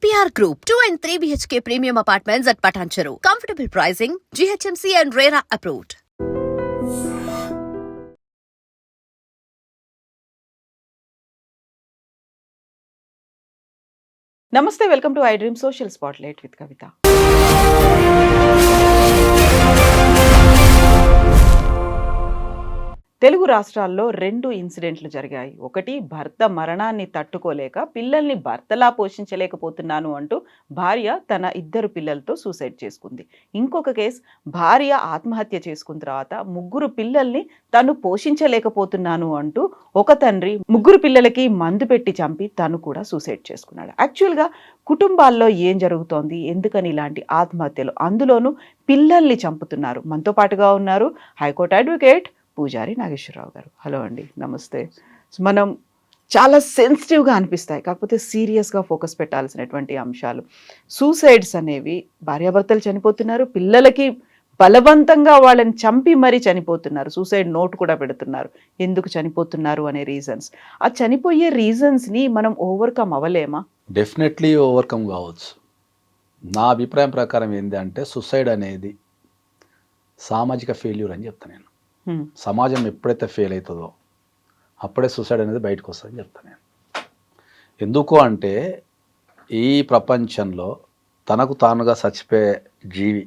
APR Group, 2 and 3 BHK premium apartments at Patancheru. Comfortable pricing, GHMC and RERA approved. నమస్తే, welcome to I dream social spotlight with Kavitha. Telugu రాష్ట్రాల్లో 2 ఇన్సిడెంట్లు జరిగాయి. ఒకటి, భర్త మరణాన్ని తట్టుకోలేక పిల్లల్ని భర్తలా పోషించలేకపోతున్నాను అంటూ భార్య తన 2 పిల్లలతో సూసైడ్ చేసుకుంది. ఇంకొక కేసు, భార్య ఆత్మహత్య చేసుకున్న తర్వాత 3 పిల్లల్ని తను పోషించలేకపోతున్నాను అంటూ ఒక తండ్రి 3 పిల్లలకి మందు పెట్టి చంపి తను కూడా సూసైడ్ చేసుకున్నాడు. యాక్చువల్గా కుటుంబాల్లో ఏం జరుగుతోంది, ఎందుకని ఇలాంటి ఆత్మహత్యలు, అందులోనూ పిల్లల్ని చంపుతున్నారు? మనతో పాటుగా ఉన్నారు హైకోర్టు అడ్వకేట్ పూజారి నాగేశ్వరరావు గారు. హలో అండి, నమస్తే. మనం చాలా సెన్సిటివ్గా అనిపిస్తాయి, కాకపోతే సీరియస్గా ఫోకస్ పెట్టాల్సినటువంటి అంశాలు. సూసైడ్స్ అనేవి, భార్యాభర్తలు చనిపోతున్నారు, పిల్లలకి బలవంతంగా వాళ్ళని చంపి మరీ చనిపోతున్నారు, సూసైడ్ నోట్ కూడా పెడుతున్నారు. ఎందుకు చనిపోతున్నారు అనే రీజన్స్, ఆ చనిపోయే రీజన్స్ని మనం ఓవర్కమ్ అవ్వలేమా? డెఫినెట్లీ ఓవర్కమ్ కావచ్చు. నా అభిప్రాయం ప్రకారం ఏంటి అంటే, సూసైడ్ అనేది సామాజిక ఫెయిల్యూర్ అని చెప్తాను నేను. సమాజం ఎప్పుడైతే ఫెయిల్ అవుతుందో అప్పుడే సూసైడ్ అనేది బయటకు వస్తుందని చెప్తాను నేను. ఎందుకు అంటే, ఈ ప్రపంచంలో తనకు తానుగా చచ్చిపోయే జీవి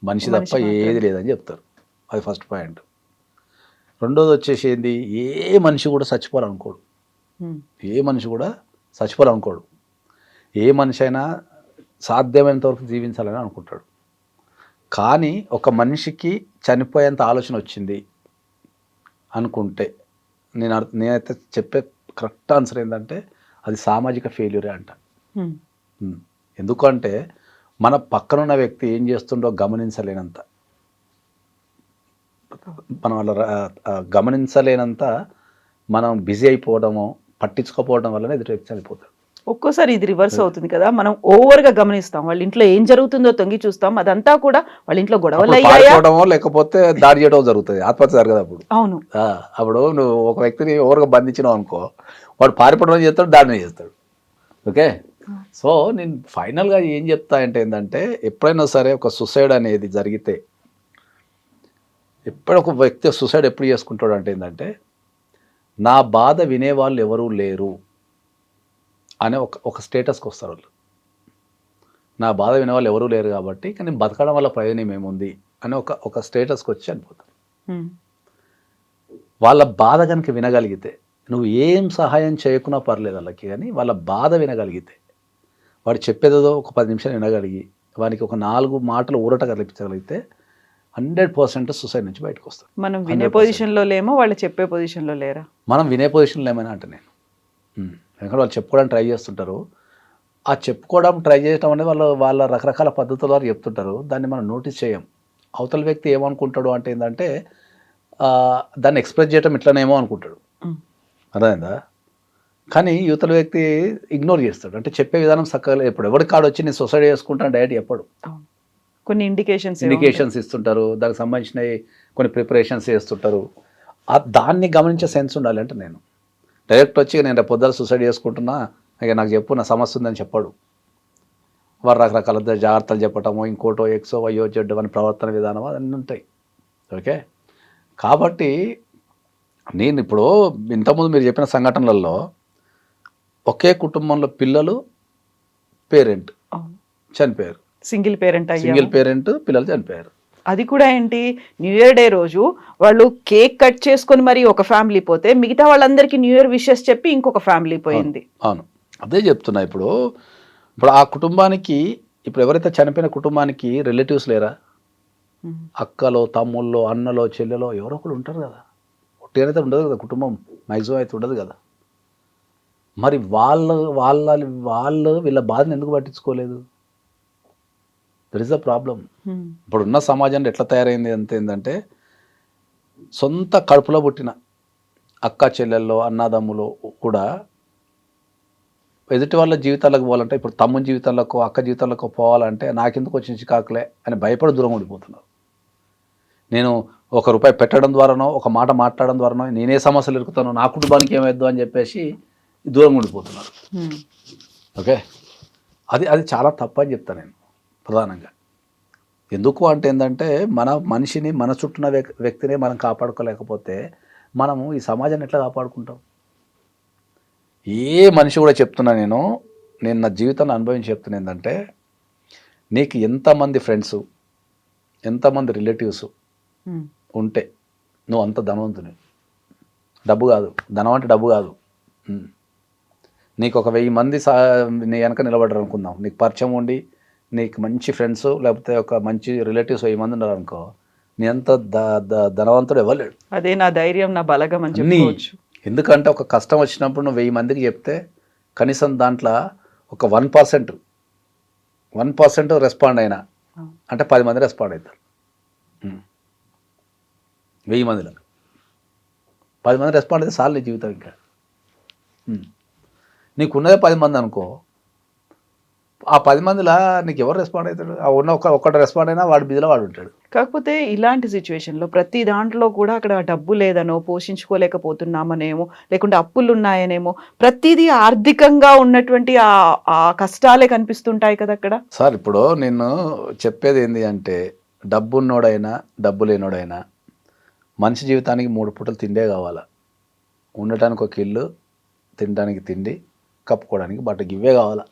మనిషి తప్ప ఏది లేదని చెప్తారు. అది ఫస్ట్ పాయింట్. రెండోది వచ్చేసి ఏంది, ఏ మనిషి కూడా చచ్చిపోవాలనుకోడు. ఏ మనిషి కూడా చచ్చిపోవాలనుకోడు. ఏ మనిషి అయినా సాధ్యమైనంత వరకు జీవించాలని అనుకుంటాడు. కానీ ఒక మనిషికి చనిపోయేంత ఆలోచన వచ్చింది అనుకుంటే, నేనైతే చెప్పే కరెక్ట్ ఆన్సర్ ఏంటంటే అది సామాజిక ఫెయిల్యూరే అంట. ఎందుకంటే మన పక్కనున్న వ్యక్తి ఏం చేస్తుండో గమనించలేనంత, మన వాళ్ళ గమనించలేనంత మనం బిజీ అయిపోవడము, పట్టించుకోపోవడం వల్లనే ఎదుటి వ్యక్తి చనిపోతాడు. ఒక్కోసారి ఇది రివర్స్ అవుతుంది కదా, మనం ఓవర్గా గమనిస్తాం, వాళ్ళ ఇంట్లో ఏం జరుగుతుందో తొంగి చూస్తాం, అదంతా కూడా వాళ్ళ ఇంట్లో గొడవలు అయ్యాయో లేకపోతే దాడి చేయడం జరుగుతుంది, ఆత్మహత్య జరగదు అప్పుడు. అవును, అప్పుడు నువ్వు ఒక వ్యక్తిని ఓవర్గా బంధించినావు అనుకో, వాడు పారిపోవడం చేస్తాడు, దాడిని చేస్తాడు. ఓకే, సో నేను ఫైనల్గా ఏం చెప్తా అంటే ఏంటంటే, ఎప్పుడైనా సరే ఒక సూసైడ్ అనేది జరిగితే, ఎప్పుడు ఒక వ్యక్తి సూసైడ్ ఎప్పుడు చేసుకుంటాడు అంటే ఏంటంటే, నా బాధ వినేవాళ్ళు ఎవరూ లేరు అనే ఒక స్టేటస్కి వస్తారు వాళ్ళు. నా బాధ వినేవాళ్ళు ఎవరూ లేరు కాబట్టి కానీ బతకడం వల్ల ప్రయోజనం ఏముంది అని ఒక స్టేటస్కి వచ్చి చనిపోతారు. వాళ్ళ బాధ కనుక వినగలిగితే, నువ్వు ఏం సహాయం చేయకున్నా పర్లేదు వాళ్ళకి, కానీ వాళ్ళ బాధ వినగలిగితే, వాడు చెప్పేదేదో ఒక 10 నిమిషాలు వినగలిగి వానికి ఒక 4 మాటలు ఊరట కల్పించగలిగితే 100% సూసైడ్ నుంచి బయటకు వస్తారు. మనం వినే పొజిషన్లో లేమో, వాళ్ళు చెప్పే పొజిషన్లో లేరా? మనం వినే పొజిషన్లో ఏమైనా అంటే నేను, ఎందుకంటే వాళ్ళు చెప్పుకోవడానికి ట్రై చేస్తుంటారు. ఆ చెప్పుకోవడం ట్రై చేయడం అనేది వాళ్ళ రకరకాల పద్ధతుల ద్వారా చెప్తుంటారు. దాన్ని మనం నోటీస్ చేయం. అవతల వ్యక్తి ఏమనుకుంటాడు అంటే ఏంటంటే, దాన్ని ఎక్స్ప్రెస్ చేయడం ఇట్లనేమో అనుకుంటాడు, అర్థమైందా? కానీ యువతల వ్యక్తి ఇగ్నోర్ చేస్తాడు. అంటే చెప్పే విధానం చక్కగా ఎప్పుడు ఎవరి కాడ వచ్చి నేను సొసైడ్ చేసుకుంటాను డైరెక్ట్ చెప్పడు. కొన్ని ఇండికేషన్స్ ఇస్తుంటారు, దానికి సంబంధించిన కొన్ని ప్రిపరేషన్స్ చేస్తుంటారు. దాన్ని గమనించే సెన్స్ ఉండాలి. అంటే నేను డైరెక్ట్ వచ్చి నేను రేపు పొద్దున సూసైడ్ చేసుకుంటున్నా, ఇక నాకు చెప్పు, నా సమస్య ఉందని చెప్పాడు. వారు రకరకాల జాగ్రత్తలు చెప్పటము, ఇంకోటో ఎక్సో వయ్యో జెడ్ అని ప్రవర్తన విధానం అన్నీ ఉంటాయి. ఓకే, కాబట్టి నేను ఇప్పుడు ఇంతకుముందు మీరు చెప్పిన సంఘటనలలో ఒకే కుటుంబంలో పిల్లలు, పేరెంట్ చనిపోయారు. సింగిల్ పేరెంట్ పిల్లలు చనిపోయారు. అది కూడా ఏంటి, న్యూ ఇయర్ డే రోజు వాళ్ళు కేక్ కట్ చేసుకొని మరి ఒక ఫ్యామిలీ పోతే, మిగతా వాళ్ళందరికీ న్యూ ఇయర్ విషెస్ చెప్పి ఇంకొక ఫ్యామిలీ పోయింది. అవును, అదే చెప్తున్నా. ఇప్పుడు ఆ కుటుంబానికి, ఇప్పుడు ఎవరైతే చనిపోయిన కుటుంబానికి రిలేటివ్స్ లేరా? అక్కలో, తమ్ముళ్ళో, అన్నలో, చెల్లెలో ఎవరో ఒకరు ఉంటారు కదా. ఒట్టిగానైతే ఉండదు కదా కుటుంబం, మ్యాక్సిమం అయితే ఉండదు కదా. మరి వాళ్ళు వీళ్ళ బాధను ఎందుకు పట్టించుకోలేదు? That is the problem. ఇప్పుడున్న సమాజంలో ఎట్లా తయారైంది అంతే ఏంటంటే, సొంత కడుపులో పుట్టిన అక్క చెల్లెల్లో, అన్నదమ్ములు కూడా ఎదుటి వాళ్ళ జీవితాలకు పోవాలంటే, ఇప్పుడు తమ్ముని జీవితాలకు, అక్క జీవితాలకు పోవాలంటే నాకెందుకు వచ్చిన చికాకులే అని భయపడి దూరం ఉండిపోతున్నారు. నేను ₹1 పెట్టడం ద్వారానో, ఒక మాట మాట్లాడడం ద్వారానో నేనే సమస్యలు ఎదుర్కొతాను, నా కుటుంబానికి ఏమైద్దు అని చెప్పేసి దూరంగా ఉండిపోతున్నారు. ఓకే, అది అది చాలా తప్పని చెప్తాను నేను ప్రధానంగా. ఎందుకు అంటే ఏంటంటే మన మనిషిని మన చుట్టూన్న వ్యక్తిని మనం కాపాడుకోలేకపోతే మనము ఈ సమాజాన్ని ఎట్లా కాపాడుకుంటాం? ఏ మనిషి కూడా చెప్తున్నా నేను నా జీవితంలో అనుభవించి చెప్తున్నా ఏంటంటే, నీకు ఎంతమంది ఫ్రెండ్స్, ఎంతమంది రిలేటివ్స్ ఉంటే నువ్వు అంత ధనవంతుని. డబ్బు కాదు, ధనం అంటే డబ్బు కాదు. నీకు ఒక 1000 మంది నీ వెనక నిలబడ్డారు అనుకుందాం, నీకు పరిచయం ఉండి నీకు మంచి ఫ్రెండ్స్ లేకపోతే ఒక మంచి రిలేటివ్స్ 1000 మంది ఉన్నారు అనుకో, నీ అంత ధనవంతుడు ఇవ్వలేడు. అదే నా ధైర్యం, నా బలగం అని చెప్పుకోవచ్చు. ఎందుకంటే ఒక కష్టం వచ్చినప్పుడు నువ్వు 1000 మందికి చెప్తే కనీసం దాంట్లో ఒక 1% రెస్పాండ్ అయినా అంటే 10 మంది రెస్పాండ్ అవుతారు. 1000 మందిలో 10 మంది రెస్పాండ్ అయితే చాలు నీ జీవితం. ఇంకా నీకున్నదే 10 మంది అనుకో, ఆ 10 మందిలో నీకు ఎవరు రెస్పాండ్ అవుతాడు? ఆ ఉన్న ఒక్కటి రెస్పాండ్ అయినా వాడి బిజీలో వాడు ఉంటాడు. కాకపోతే ఇలాంటి సిచ్యువేషన్లో ప్రతి దాంట్లో కూడా అక్కడ డబ్బు లేదనో, పోషించుకోలేకపోతున్నామనేమో, లేకుంటే అప్పులు ఉన్నాయనేమో, ప్రతిదీ ఆర్థికంగా ఉన్నటువంటి ఆ కష్టాలే కనిపిస్తుంటాయి కదా అక్కడ. సార్ ఇప్పుడు నేను చెప్పేది ఏంటి అంటే, డబ్బున్నోడైనా డబ్బు లేనోడైనా మనిషి జీవితానికి 3 పూటలు తిండే కావాలా. ఉండటానికి ఒక ఇల్లు, తినడానికి తిండి, కప్పుకోవడానికి బట్ట, ఇవే కావాలా.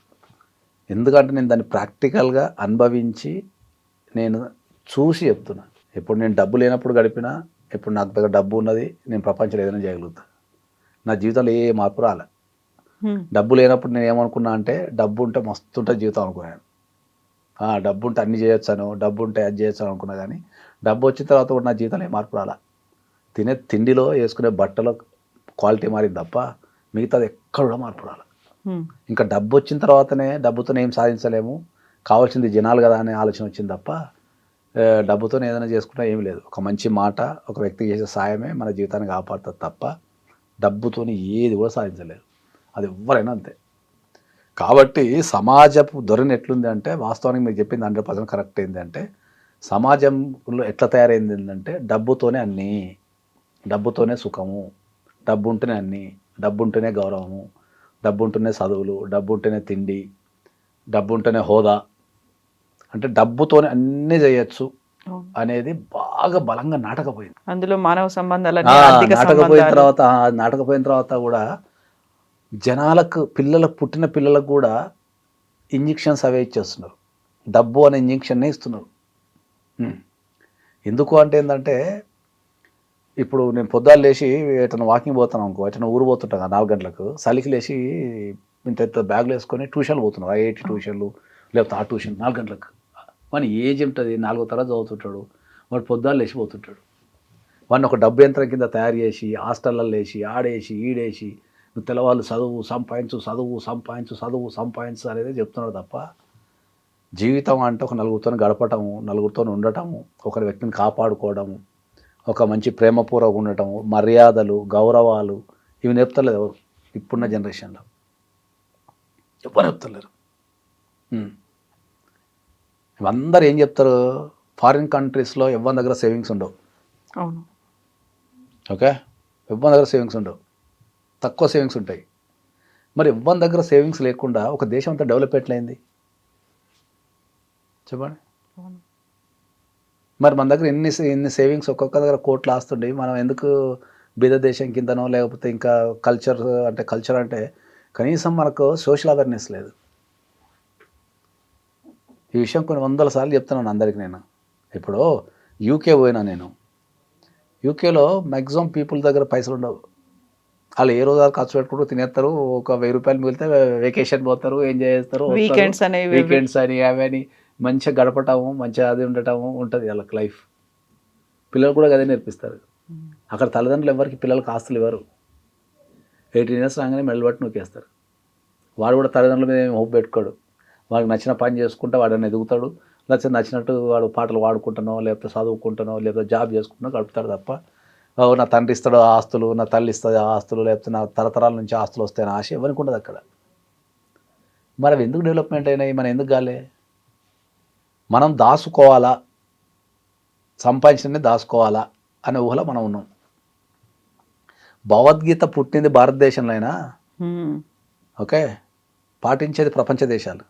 ఎందుకంటే నేను దాన్ని ప్రాక్టికల్గా అనుభవించి నేను చూసి చెప్తున్నా. ఇప్పుడు నేను డబ్బు లేనప్పుడు గడిపినా, ఇప్పుడు నాకు దగ్గర డబ్బు ఉన్నది, నేను ప్రపంచంలో ఏదైనా చేయగలుగుతా. నా జీవితంలో ఏ మార్పు రాలే. డబ్బు లేనప్పుడు నేను ఏమనుకున్నా అంటే, డబ్బు ఉంటే మస్తు ఉంటుంది జీవితం అనుకున్నాను. డబ్బు ఉంటే అన్నీ చేయొచ్చాను, డబ్బు ఉంటే అది చేయొచ్చు అనుకున్నా. కానీ డబ్బు వచ్చిన తర్వాత కూడా నా జీవితంలో ఏ మార్పు రాలే. తినే తిండిలో, వేసుకునే బట్టలో క్వాలిటీ మారింది తప్ప మిగతాది ఎక్కడ కూడా మార్పు రాలే. ఇంకా డబ్బు వచ్చిన తర్వాతనే డబ్బుతోనే ఏం సాధించలేము, కావాల్సింది జనాలు కదా అనే ఆలోచన వచ్చింది తప్ప డబ్బుతోనే ఏదైనా చేసుకుంటా ఏమి లేదు. ఒక మంచి మాట, ఒక వ్యక్తికి చేసే సాయమే మన జీవితాన్ని కాపాడుతుంది తప్ప డబ్బుతోని ఏది కూడా సాధించలేదు. అది ఎవరైనా అంతే. కాబట్టి సమాజపు ధోరణి ఎట్లుంది అంటే, వాస్తవానికి మీరు చెప్పింది 100% కరెక్ట్. ఏంటంటే సమాజంలో ఎట్లా తయారైంది ఏంటంటే, డబ్బుతోనే అన్నీ, డబ్బుతోనే సుఖము, డబ్బు ఉంటేనే అన్నీ, డబ్బు ఉంటేనే గౌరవము, డబ్బు ఉంటేనే చదువులు, డబ్బు ఉంటేనే తిండి, డబ్బు ఉంటేనే హోదా, అంటే డబ్బుతోనే అన్నీ చేయొచ్చు అనేది బాగా బలంగా నాటకపోయింది. అందులో మానవ సంబంధాలు నాటకపోయిన తర్వాత కూడా జనాలకు, పుట్టిన పిల్లలకు కూడా ఇంజెక్షన్స్ అవే ఇచ్చేస్తున్నారు. డబ్బు అనే ఇంజెక్షన్నే ఇస్తున్నారు. ఎందుకు అంటే ఏంటంటే, ఇప్పుడు నేను పొద్దున్న లేచి ఎటన్నా వాకింగ్ పోతాను అనుకో, ఎటన్నా ఊరు పోతుంటాను 4 గంటలకు, చలికి లేచి ఇంత బ్యాగులు వేసుకొని ట్యూషన్లు పోతున్నారు. ఐఐటి ట్యూషన్లు లేకపోతే ఆ ట్యూషన్ 4 గంటలకు. వాని ఏజ్ ఉంటుంది, 4వ తరగతి చదువుతుంటాడు, వాడు పొద్దున్న లేచిపోతుంటాడు. వాడిని ఒక డబ్బు యంత్రం కింద తయారు చేసి హాస్టల్లో వేసి ఆడేసి ఈడేసి నువ్వు తెల్లవాళ్ళు చదువు సంపాదించు అనేది చెప్తున్నాడు తప్ప, జీవితం అంటే ఒక నలుగురితో గడపటము, నలుగురితో ఉండటము, ఒకరి వ్యక్తిని కాపాడుకోవడము, ఒక మంచి ప్రేమపూర్వకంగా ఉండటము, మర్యాదలు, గౌరవాలు, ఇవి నేర్పుతలేదు ఎవరు ఇప్పుడున్న జనరేషన్లో. ఎవరు నేర్పుతలేరు. అందరు ఏం చెప్తారు, ఫారిన్ కంట్రీస్లో ఎవరి దగ్గర సేవింగ్స్ ఉండవు. అవును, ఓకే, ఎవరి దగ్గర సేవింగ్స్ ఉండవు, తక్కువ సేవింగ్స్ ఉంటాయి. మరి ఎవరి దగ్గర సేవింగ్స్ లేకుండా ఒక దేశం అంతా డెవలప్ ఎట్లయింది చెప్పండి. మరి మన దగ్గర ఎన్ని సేవింగ్స్, ఒక్కొక్క దగ్గర కోట్లు ఆస్తుండే, మనం ఎందుకు బీద దేశం కిందనో లేకపోతే ఇంకా కల్చర్ అంటే కనీసం మనకు సోషల్ అవేర్నెస్ లేదు. ఈ విషయం కొన్ని 100 సార్లు చెప్తున్నాను అందరికి. నేను ఇప్పుడు యూకే పోయినా, నేను యూకేలో మ్యాక్సిమం పీపుల్ దగ్గర పైసలు ఉండవు. వాళ్ళు ఏ రోజు ఖర్చు పెట్టుకుంటూ తినేస్తారు. ఒక 1000 రూపాయలు మిగిలితే వెకేషన్ పోతారు, ఎంజాయ్ చేస్తారు, వీకెండ్స్ అని అవని మంచిగా గడపటము, మంచిగా అది ఉండటము ఉంటుంది వాళ్ళకి లైఫ్. పిల్లలు కూడా అదే నేర్పిస్తారు. అక్కడ తల్లిదండ్రులు ఎవరికి పిల్లలకు ఆస్తులు ఇవ్వరు. 18 years రాగానే మెడబట్టి నొక్కేస్తారు. వాడు కూడా తల్లిదండ్రుల మీద ఏమి హోప్ పెట్టుకోడు. వాడికి నచ్చిన పని చేసుకుంటే వాడని ఎదుగుతాడు, నచ్చినట్టు వాడు పాటలు పాడుకుంటానో లేకపోతే చదువుకుంటానో లేకపోతే జాబ్ చేసుకుంటానో గడుపుతాడు తప్ప, నా తండ్రి ఇస్తాడు ఆస్తులు, నా తల్లి ఇస్తుంది ఆస్తులు, లేకపోతే నా తరతరాల నుంచి ఆస్తులు వస్తాయని ఆశ ఎవరికి ఉండదు అక్కడ. మరి అవి ఎందుకు డెవలప్మెంట్ అయినాయి, మనం ఎందుకు కాలే? మనం దాచుకోవాలా, సంపాదించింది దాచుకోవాలా అనే ఊహలో మనం ఉన్నాం. భగవద్గీత పుట్టింది భారతదేశంలో అయినా, ఓకే, పాటించేది ప్రపంచ దేశాలు.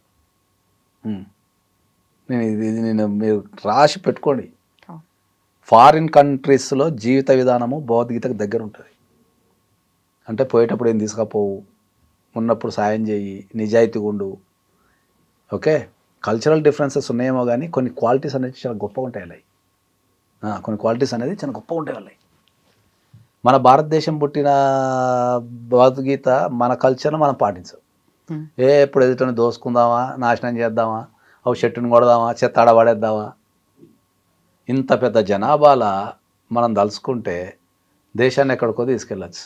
నేను మీరు రాసి పెట్టుకోండి. అవును. ఫారిన్ కంట్రీస్లో జీవిత విధానము భగవద్గీతకు దగ్గర ఉంటుంది. అంటే పోయేటప్పుడు ఏం తీసుకపోవు, ఉన్నప్పుడు సాయం చేయి, నిజాయితీగా ఉండు. ఓకే, కల్చరల్ డిఫరెన్సెస్ ఉన్నాయేమో కానీ కొన్ని క్వాలిటీస్ అనేది చాలా గొప్పగా ఉంటాయి వాళ్ళవి. కొన్ని క్వాలిటీస్ అనేది చాలా గొప్పగా ఉంటాయి వాళ్ళవి. మన భారతదేశం పుట్టిన భగవద్గీత మన కల్చర్ను మనం పాటించాం. ఎప్పుడు ఎదుటని దోసుకుందామా, నాశనం చేద్దామా, అవి చెట్టుని కొడదామా, చెత్త ఆడబడేద్దామా. ఇంత పెద్ద జనాభాల మనం తలుచుకుంటే దేశాన్ని ఎక్కడికో తీసుకెళ్ళచ్చు.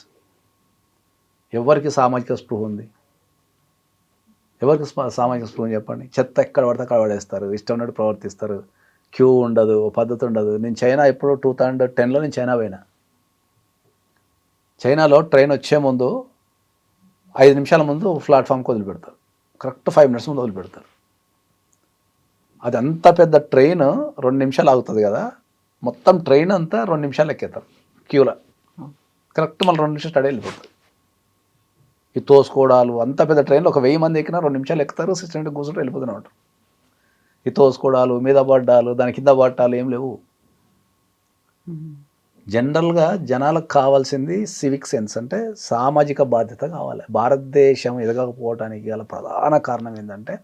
ఎవరికి సామాజిక స్పృహ ఉంది? ఎవరికి సామాజిక స్పృహ చెప్పండి. చెత్త ఎక్కడ పడితే అక్కడ పడేస్తారు, ఇష్టం ఉన్నట్టు ప్రవర్తిస్తారు, క్యూ ఉండదు, పద్ధతి ఉండదు. నేను చైనా ఎప్పుడు 2010లో నేను చైనా పోయినా. చైనాలో ట్రైన్ వచ్చే ముందు 5 నిమిషాల ముందు ప్లాట్ఫామ్కి వదిలిపెడతారు. కరెక్ట్ 5 మినిట్స్ ముందు వదిలిపెడతారు. అది అంత పెద్ద ట్రైన్ 2 నిమిషాలు ఆగుతుంది కదా, మొత్తం ట్రైన్ అంతా 2 నిమిషాలు ఎక్కేస్తారు క్యూలో. కరెక్ట్ మళ్ళీ 2 నిమిషాలు స్టడీ వెళ్ళిపోతుంది. ఈ తోసుకోవడాలు, అంత పెద్ద ట్రైన్లో ఒక 1000 మంది ఎక్కినా 2 నిమిషాలు ఎక్కుతారు, సిస్టెంట్ కూర్చుంటూ వెళ్ళిపోతూనే ఉంటారు. ఈ తోసుకోవడాలు, మీద పడ్డాలు, దాని కింద పట్టాలు ఏం లేవు. జనరల్గా జనాలకు కావాల్సింది సివిక్ సెన్స్, అంటే సామాజిక బాధ్యత కావాలి. భారతదేశం ఎదగకపోవడానికి గల ప్రధాన కారణం ఏంటంటే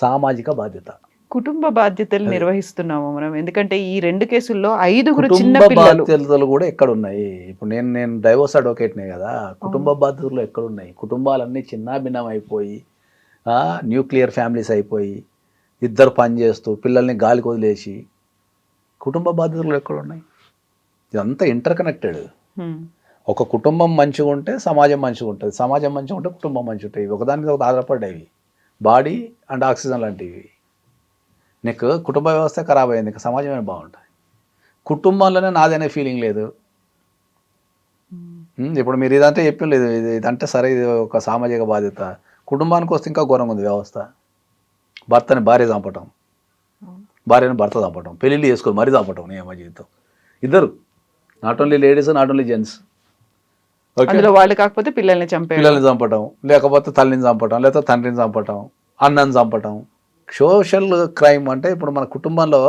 సామాజిక బాధ్యత. కుటుంబ బాధ్యతలు నిర్వహిస్తున్నాము మనం. ఎందుకంటే ఈ 2 కేసుల్లో 5 చిన్న కుటుంబ పిల్లలు. బాధ్యతలు కూడా ఎక్కడ ఉన్నాయి? ఇప్పుడు నేను డైవోర్స్ అడ్వకేట్నే కదా. కుటుంబ బాధ్యతలు ఎక్కడ ఉన్నాయి? కుటుంబాలన్నీ చిన్నాభిన్నం అయిపోయి, న్యూక్లియర్ ఫ్యామిలీస్ అయిపోయి, ఇద్దరు పని చేస్తూ పిల్లల్ని గాలికి వదిలేసి, కుటుంబ బాధ్యతలు ఎక్కడ ఉన్నాయి? ఇదంతా ఇంటర్ కనెక్టెడ్. ఒక కుటుంబం మంచిగా ఉంటే సమాజం మంచిగా ఉంటుంది, సమాజం మంచిగా ఉంటే కుటుంబం మంచిగా ఉంటాయి. ఒకదానికి ఒకటి ఆధారపడ్డాయి. బాడీ అండ్ ఆక్సిజన్ లాంటివి. నీకు కుటుంబ వ్యవస్థ ఖరాబ్ అయింది, ఇంకా సమాజమే బాగుంటుంది. కుటుంబంలోనే నాదనే ఫీలింగ్ లేదు. ఇప్పుడు మీరు ఇదంటే చెప్పింది లేదు, ఇదంటే సరే ఇది ఒక సామాజిక బాధ్యత. కుటుంబానికి వస్తే ఇంకా ఘోరంగా ఉంది వ్యవస్థ. భర్తని భార్య చంపటం, భార్యను భర్త చంపటం, పెళ్ళిళ్ళు చేసుకొని మరీ చంపటం నియమ జీవితం. ఇద్దరు, not only ladies, not only gents. అందులో వాళ్ళు కాకపోతే పిల్లల్ని చంపటం, లేకపోతే తల్లిని చంపటం, లేకపోతే తండ్రిని చంపటం, అన్నని చంపటం. సోషల్ క్రైమ్ అంటే ఇప్పుడు మన కుటుంబంలో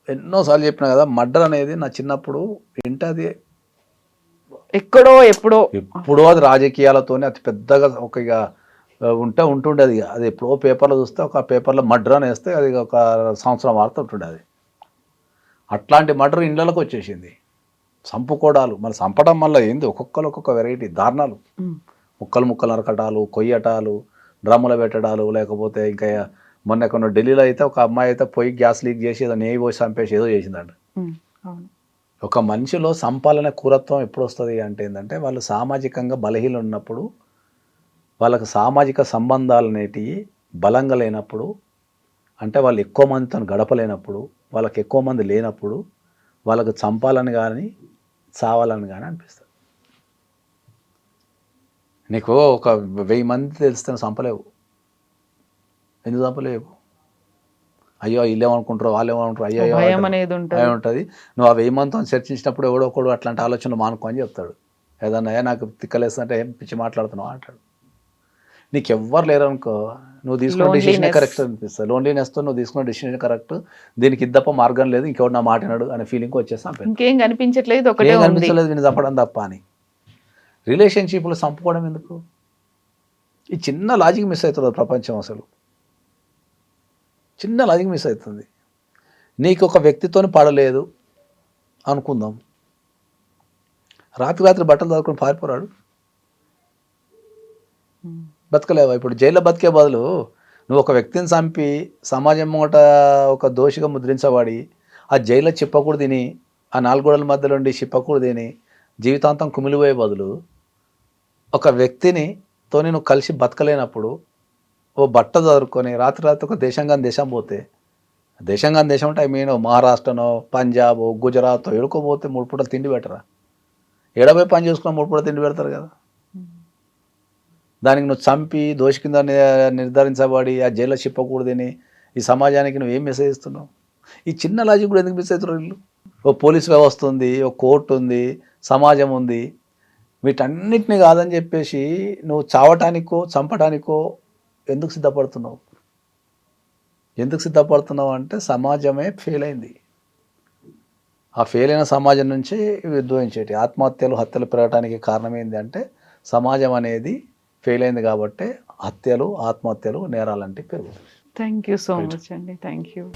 ఎన్నోసార్లు చెప్పినా కదా, మర్డర్ అనేది నా చిన్నప్పుడు ఏంటి, అది ఎక్కడో ఎప్పుడో అది రాజకీయాలతోనే అతి పెద్దగా ఒక ఇక ఉంటుండేది. అది ఎప్పుడో పేపర్లో చూస్తే, ఒక పేపర్లో మర్డర్ అని వేస్తే అది ఒక సంవత్సరం వార్త ఉంటుండేది. అట్లాంటి మర్డర్ ఇండ్లలోకి వచ్చేసింది. చంపుకోవడాలు, మరి చంపడం వల్ల ఏంది, ఒక్కొక్క వెరైటీ దారుణాలు. ముక్కలు నరకటాలు, కొయ్యటాలు, డ్రమ్ములు పెట్టడాలు, లేకపోతే ఇంకా మొన్న ఎక్కడ ఢిల్లీలో అయితే ఒక అమ్మాయి అయితే పోయి గ్యాస్ లీక్ చేసి ఏదో నెయ్యి పోసి చంపేసి ఏదో చేసిందంట. ఒక మనిషిలో సంపాలన కూరత్వం ఎప్పుడు వస్తుంది అంటే ఏంటంటే, వాళ్ళు సామాజికంగా బలహీన ఉన్నప్పుడు, వాళ్ళకు సామాజిక సంబంధాలు అనేటివి బలంగా లేనప్పుడు, అంటే వాళ్ళు ఎక్కువ మందితో గడపలేనప్పుడు, వాళ్ళకి ఎక్కువ మంది లేనప్పుడు, వాళ్ళకు చంపాలని కానీ చావాలని కానీ అనిపిస్తుంది. నీకు ఒక 1000 మంది తెలిస్తే చంపలేవు. ఎందుకు చంపలేవు? అయ్యో వీళ్ళు ఏమనుకుంటారో, వాళ్ళు ఏమనుకుంటారు, అయ్యో భయం అనేది ఉంటుంది. నువ్వు ఆ 1000 మందితో చర్చించినప్పుడు ఎవడో ఒకడు అట్లాంటి ఆలోచనలు మానుకో అని చెప్తాడు. ఏదన్నా నాకు తిక్కలేస్తుంటే ఏం పిచ్చి మాట్లాడుతున్నావు అంటాడు. నీకు ఎవ్వరు లేరనుకో, నువ్వు తీసుకున్న డిసిషన్ కరెక్ట్ అనిపిస్తుంది. లోన్లీనెస్తో నువ్వు తీసుకున్న డిసిషన్ కరెక్ట్, దీనికి ఇద్దప్ప మార్గం లేదు, ఇంకెవడు నా మాట వినడు అనే ఫీలింగ్ వచ్చేస్తాం. ఇంకేం కనిపించట్లేదు, కనిపించలేదు వీళ్ళు చంపడం తప్ప అని. రిలేషన్షిప్లు చంపుకోవడం ఎందుకు? ఈ చిన్న లాజిక్ మిస్ అవుతుంది ప్రపంచం. అసలు చిన్న లాజిక్ మిస్ అవుతుంది. నీకు ఒక వ్యక్తితోని పడలేదు అనుకుందాం, రాత్రి బట్టలు చదువుకొని పారిపోరాడు, బతకలేవా? ఇప్పుడు జైల్లో బతికే బదులు నువ్వు ఒక వ్యక్తిని చంపి సమాజం ముంగట ఒక దోషిగా ముద్రించబడి ఆ జైల్లో చిప్పకూడదు తిని, ఆ 4 గోడల మధ్యలో ఉండి చిప్పకూడదు తిని జీవితాంతం కుమిలిపోయే బదులు, ఒక వ్యక్తినితో నువ్వు కలిసి బతకలేనప్పుడు ఓ బట్ట చదువుకొని రాత్రి ఒక దేశం పోతే, దేశం అంటే ఐ మీన్ మహారాష్ట్రనో, పంజాబ్, గుజరాత్ ఎడుకోపోతే 3 పూటలు తిండి పెట్టరా? ఎడబోయి పని చేసుకున్న 3 పూటలు తిండి పెడతారు కదా. దానికి నువ్వు చంపి దోషి కింద నిర్ధారించబడి ఆ జైల్లో చెప్పకూడదని ఈ సమాజానికి నువ్వు ఏం మెసేజ్ ఇస్తున్నావు? ఈ చిన్న లాజిక్ కూడా ఎందుకు మిస్ అవుతారు వీళ్ళు? ఓ పోలీస్ వ్యవస్థ ఉంది, ఓ కోర్టు ఉంది, సమాజం ఉంది, వీటన్నిటిని కాదని చెప్పేసి నువ్వు చావటానికో చంపటానికో ఎందుకు సిద్ధపడుతున్నావు? ఎందుకు సిద్ధపడుతున్నావు అంటే సమాజమే ఫెయిల్ అయింది. ఆ ఫెయిల్ అయిన సమాజం నుంచి ఇవి ఉద్భవించేటి ఆత్మహత్యలు, హత్యలు పెరగడానికి కారణం ఏంటి అంటే సమాజం అనేది ఫెయిల్ అయింది కాబట్టి హత్యలు, ఆత్మహత్యలు, నేరాలంటే పెరుగుతాయి. థ్యాంక్ యూ సో మచ్ అండి. Thank you.